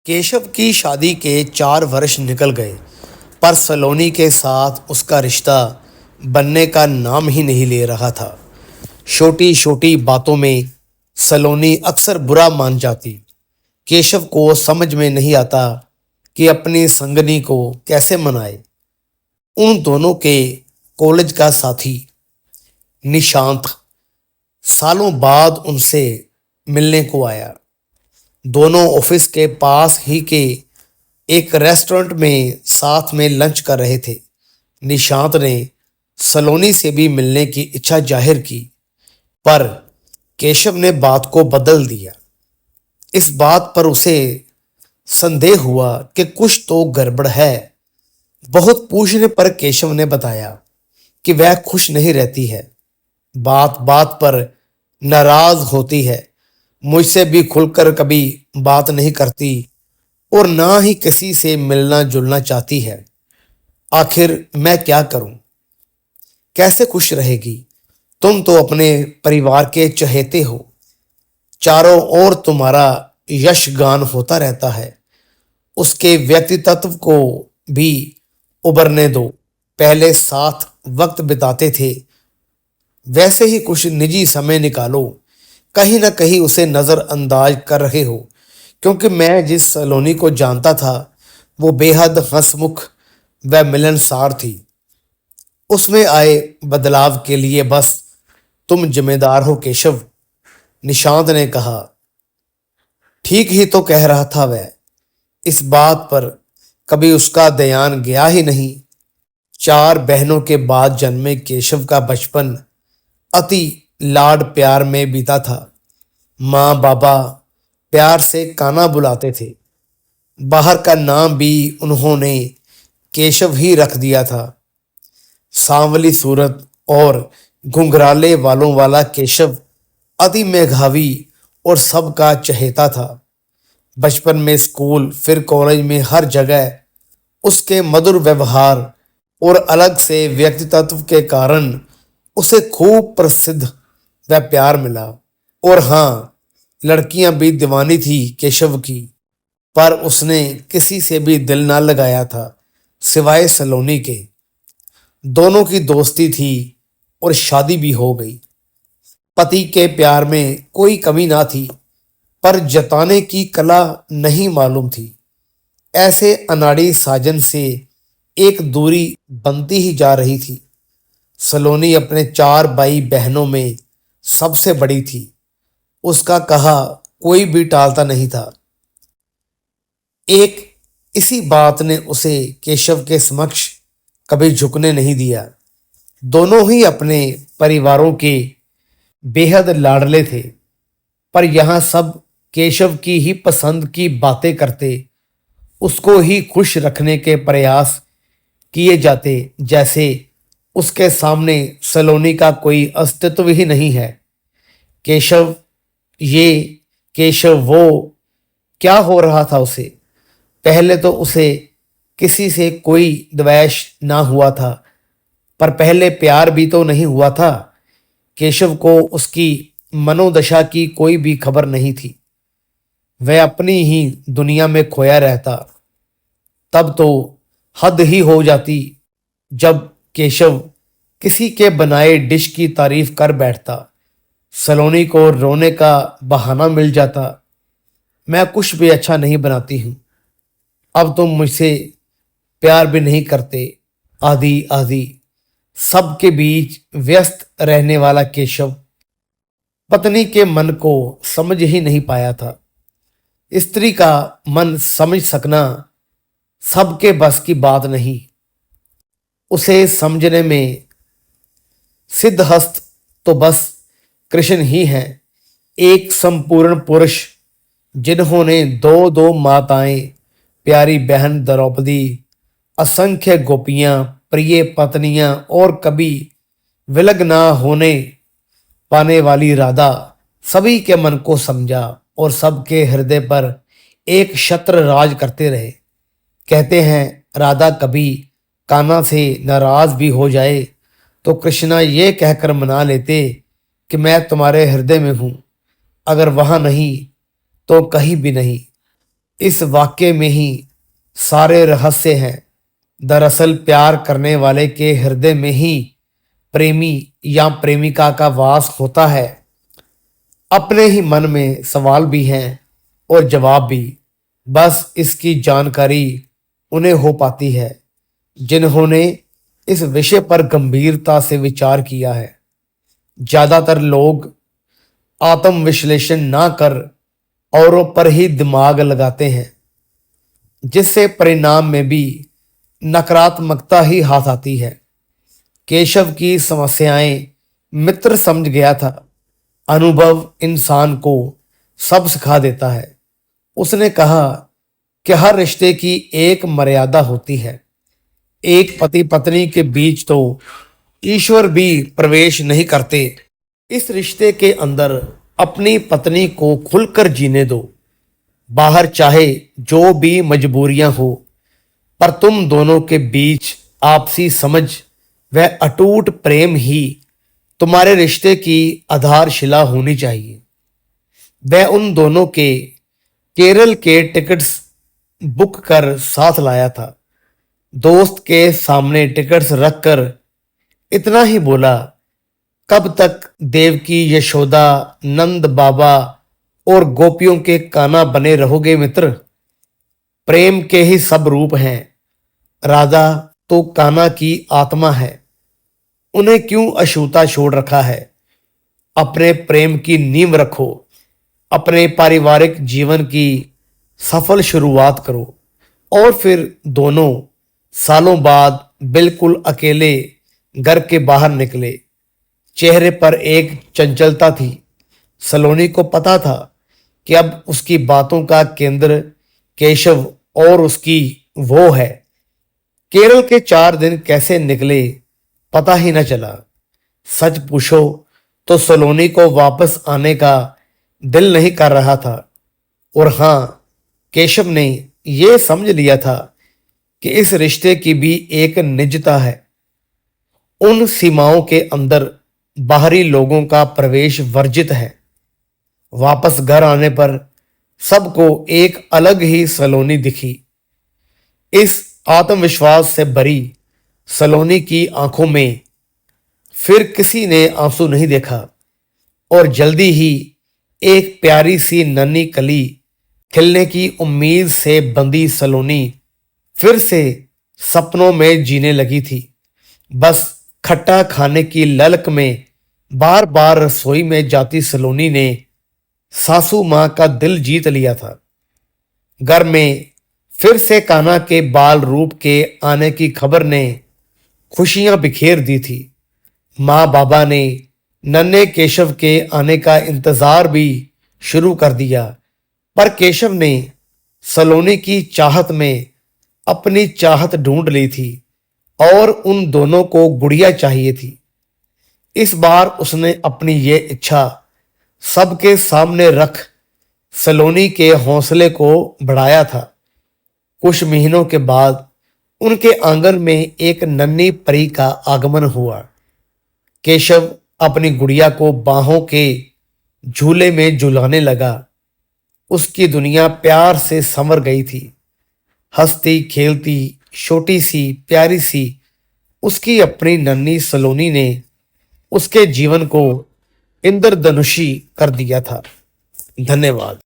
केशव की शादी के 4 वर्ष निकल गए, पर सलोनी के साथ उसका रिश्ता बनने का नाम ही नहीं ले रहा था। छोटी छोटी बातों में सलोनी अक्सर बुरा मान जाती। केशव को समझ में नहीं आता कि अपनी संगनी को कैसे मनाए। उन दोनों के कॉलेज का साथी निशांत सालों बाद उनसे मिलने को आया। दोनों ऑफिस के पास ही के एक रेस्टोरेंट में साथ में लंच कर रहे थे। निशांत ने सलोनी से भी मिलने की इच्छा जाहिर की, पर केशव ने बात को बदल दिया। इस बात पर उसे संदेह हुआ कि कुछ तो गड़बड़ है। बहुत पूछने पर केशव ने बताया कि वह खुश नहीं रहती है, बात बात पर नाराज होती है, मुझसे भी खुलकर कभी बात नहीं करती और ना ही किसी से मिलना जुलना चाहती है। आखिर मैं क्या करूं? कैसे खुश रहेगी? तुम तो अपने परिवार के चहेते हो, चारों ओर तुम्हारा यशगान होता रहता है। उसके व्यक्तित्व को भी उभरने दो। पहले साथ वक्त बिताते थे, वैसे ही कुछ निजी समय निकालो। कहीं ना कहीं उसे नजरअंदाज कर रहे हो, क्योंकि मैं जिस सलोनी को जानता था वो बेहद हंसमुख व मिलनसार थी। उसमें आए बदलाव के लिए बस तुम जिम्मेदार हो केशव। निशांत ने कहा। ठीक ही तो कह रहा था वह। इस बात पर कभी उसका ध्यान गया ही नहीं। 4 बहनों के बाद जन्मे केशव का बचपन अति लाड प्यार में बीता था। माँ बाबा प्यार से कान्हा बुलाते थे। बाहर का नाम भी उन्होंने केशव ही रख दिया था। सांवली सूरत और घुंघराले वालों वाला केशव अति मेधावी और सबका चहेता था। बचपन में स्कूल, फिर कॉलेज में, हर जगह उसके मधुर व्यवहार और अलग से व्यक्तित्व के कारण उसे खूब प्रसिद्ध व प्यार मिला। और हाँ, लड़कियां भी दीवानी थी केशव की, पर उसने किसी से भी दिल ना लगाया था सिवाय सलोनी के। दोनों की दोस्ती थी और शादी भी हो गई। पति के प्यार में कोई कमी ना थी, पर जताने की कला नहीं मालूम थी। ऐसे अनाड़ी साजन से एक दूरी बनती ही जा रही थी। सलोनी अपने 4 भाई बहनों में सबसे बड़ी थी। उसका कहा कोई भी टालता नहीं था। एक इसी बात ने उसे केशव के समक्ष कभी झुकने नहीं दिया। दोनों ही अपने परिवारों के बेहद लाडले थे, पर यहाँ सब केशव की ही पसंद की बातें करते, उसको ही खुश रखने के प्रयास किए जाते, जैसे उसके सामने सलोनी का कोई अस्तित्व ही नहीं है। केशव ये, केशव वो, क्या हो रहा था उसे? पहले तो उसे किसी से कोई द्वेष ना हुआ था, पर पहले प्यार भी तो नहीं हुआ था। केशव को उसकी मनोदशा की कोई भी खबर नहीं थी। वह अपनी ही दुनिया में खोया रहता। तब तो हद ही हो जाती जब केशव किसी के बनाए डिश की तारीफ कर बैठता। सलोनी को रोने का बहाना मिल जाता। मैं कुछ भी अच्छा नहीं बनाती हूँ, अब तुम मुझसे प्यार भी नहीं करते, आदि आदि। सबके बीच व्यस्त रहने वाला केशव पत्नी के मन को समझ ही नहीं पाया था। स्त्री का मन समझ सकना सबके बस की बात नहीं। उसे समझने में सिद्धहस्त तो बस कृष्ण ही हैं, एक संपूर्ण पुरुष जिन्होंने दो दो माताएं, प्यारी बहन द्रौपदी, असंख्य गोपियां, प्रिय पत्नियां और कभी विलग ना होने पाने वाली राधा, सभी के मन को समझा और सबके हृदय पर एक छत्र राज करते रहे। कहते हैं राधा कभी कान्हा से नाराज भी हो जाए तो कृष्णा ये कहकर मना लेते कि मैं तुम्हारे हृदय में हूं, अगर वहां नहीं तो कहीं भी नहीं। इस वाक्य में ही सारे रहस्य हैं। दरअसल प्यार करने वाले के हृदय में ही प्रेमी या प्रेमिका का वास होता है। अपने ही मन में सवाल भी हैं और जवाब भी, बस इसकी जानकारी उन्हें हो पाती है जिन्होंने इस विषय पर गंभीरता से विचार किया है। ज्यादातर लोग आत्म विश्लेषण ना कर औरों पर ही दिमाग लगाते हैं, जिससे परिणाम में भी नकारात्मकता ही हाथ आती है। केशव की समस्याएं मित्र समझ गया था। अनुभव इंसान को सब सिखा देता है। उसने कहा कि हर रिश्ते की एक मर्यादा होती है। एक पति पत्नी के बीच तो ईश्वर भी प्रवेश नहीं करते। इस रिश्ते के अंदर अपनी पत्नी को खुलकर जीने दो। बाहर चाहे जो भी मजबूरियां हो, पर तुम दोनों के बीच आपसी समझ व अटूट प्रेम ही तुम्हारे रिश्ते की आधारशिला होनी चाहिए। वह उन दोनों के केरल के टिकट्स बुक कर साथ लाया था। दोस्त के सामने टिकट्स रखकर इतना ही बोला, कब तक देवकी, यशोदा, नंद बाबा और गोपियों के काना बने रहोगे मित्र? प्रेम के ही सब रूप हैं। राधा तो काना की आत्मा है। उन्हें क्यों अछूता छोड़ रखा है? अपने प्रेम की नींव रखो। अपने पारिवारिक जीवन की सफल शुरुआत करो और फिर दोनों सालों बाद बिल्कुल अकेले घर के बाहर निकले। चेहरे पर एक चंचलता थी। सलोनी को पता था कि अब उसकी बातों का केंद्र केशव और उसकी वो है। केरल के 4 दिन कैसे निकले पता ही न चला। सच पूछो तो सलोनी को वापस आने का दिल नहीं कर रहा था। और हां, केशव ने यह समझ लिया था कि इस रिश्ते की भी एक निजता है। उन सीमाओं के अंदर बाहरी लोगों का प्रवेश वर्जित है। वापस घर आने पर सबको एक अलग ही सलोनी दिखी। इस आत्मविश्वास से भरी सलोनी की आंखों में फिर किसी ने आंसू नहीं देखा और जल्दी ही एक प्यारी सी नन्ही कली खिलने की उम्मीद से बंधी सलोनी फिर से सपनों में जीने लगी थी। बस खट्टा खाने की ललक में बार बार रसोई में जाती सलोनी ने सासू मां का दिल जीत लिया था। घर में फिर से कान्हा के बाल रूप के आने की खबर ने खुशियां बिखेर दी थी। माँ बाबा ने नन्हे केशव के आने का इंतजार भी शुरू कर दिया, पर केशव ने सलोनी की चाहत में अपनी चाहत ढूंढ ली थी और उन दोनों को गुड़िया चाहिए थी। इस बार उसने अपनी ये इच्छा सबके सामने रख सलोनी के हौसले को बढ़ाया था। कुछ महीनों के बाद उनके आंगन में एक नन्ही परी का आगमन हुआ। केशव अपनी गुड़िया को बाहों के झूले में झुलाने लगा। उसकी दुनिया प्यार से संवर गई थी। हंसती खेलती छोटी सी प्यारी सी उसकी अपनी नन्ही सलोनी ने उसके जीवन को इंद्रधनुषी कर दिया था। धन्यवाद।